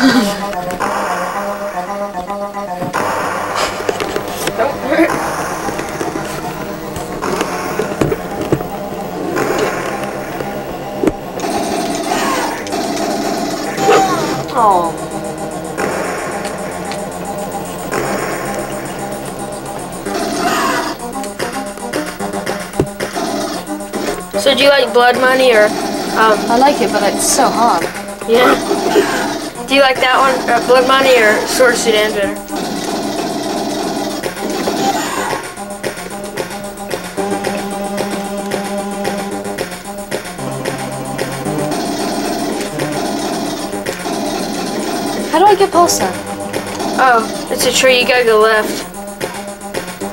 Oh. So do you like Blood Money or I like it, but it's so hard. yeah. Do you like that one, Blood Money or Sword Sudan better? How do I get past that? Oh, it's a tree, you gotta go left.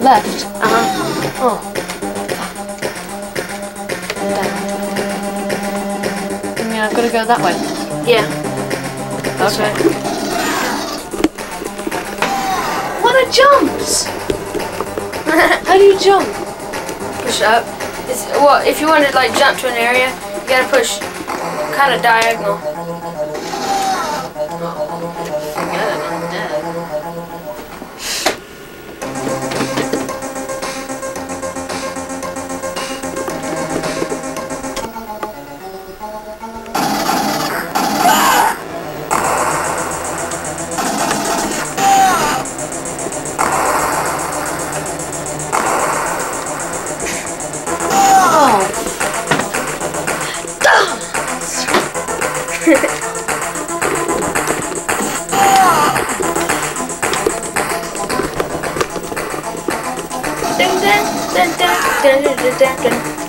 Left? Uh-huh. Oh. I mean, I've got to go that way. Yeah. That's Okay. right. What are jumps? How do you jump? Push up. Well, if you want to like jump to an area, you gotta push kind of diagonal.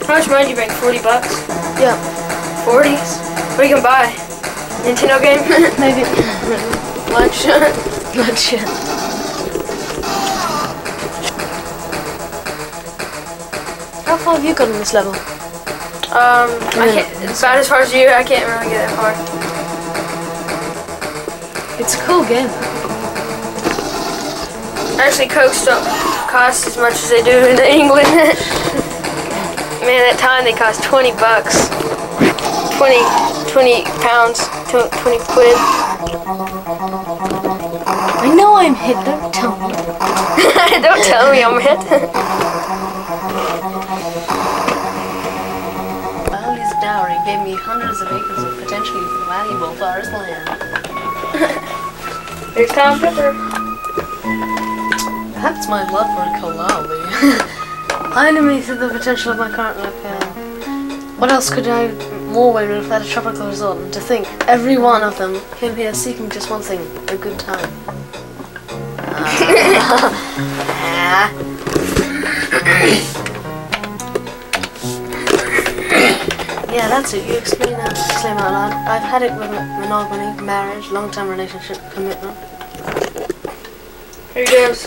How much money do you bring? 40 bucks? Yeah. 40? What are you gonna buy? Nintendo game? Maybe. Lunch? Lunch, yeah. How far have you got in this level? I can't, it's about as far as you, I can't really get that far. It's a cool game. Actually, Cokes don't cost as much as they do in England. Man, at that time they cost 20 bucks. 20 pounds, 20 quid. I know I'm hit, don't tell me. Don't tell me I'm hit. His dowry gave me hundreds of acres of potentially valuable forest land. Here's Tom Pepper. Perhaps my love for kohlrabi. I animated the potential of my current life here. What else could I more women have had a tropical resort, and to think every one of them came here seeking just one thing, a good time. Yeah, that's it. You explain that. Exclaim out loud. I've had it with monogamy, marriage, long-term relationship, commitment. Here he goes.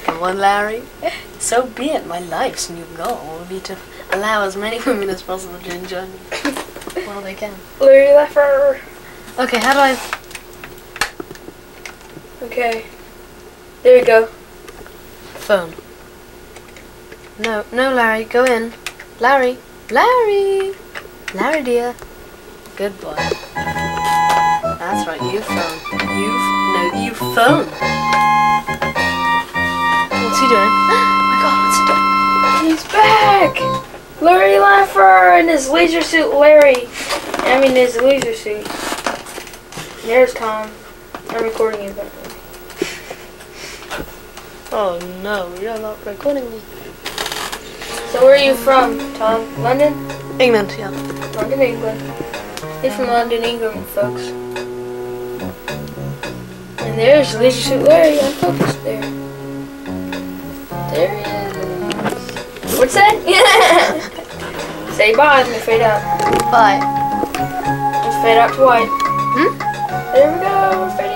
Come on, Larry. So be it. My life's new goal will be to allow as many women as possible to enjoy me while they can. Larry Leffer. Okay, how do I... Okay. There you go. Phone. No, Larry. Go in. Larry. Larry. Larry, dear. Good boy. That's right, you phone. You phone. What's he doing? Oh my god, what's he doing? He's back! Larry Leffer in his leisure suit, Larry. I mean, his leisure suit. There's Tom. I'm recording you, but... Oh no, you're not recording me. So where are you from, Tom? London? England, yeah. London, England. He's from London, England, folks. And there's Leisure Suit Larry. I'm focused there. There he is. What's that? Yeah. Say bye. I'm gonna fade out. Bye. Let's fade out to white. Hmm? There we go. Fade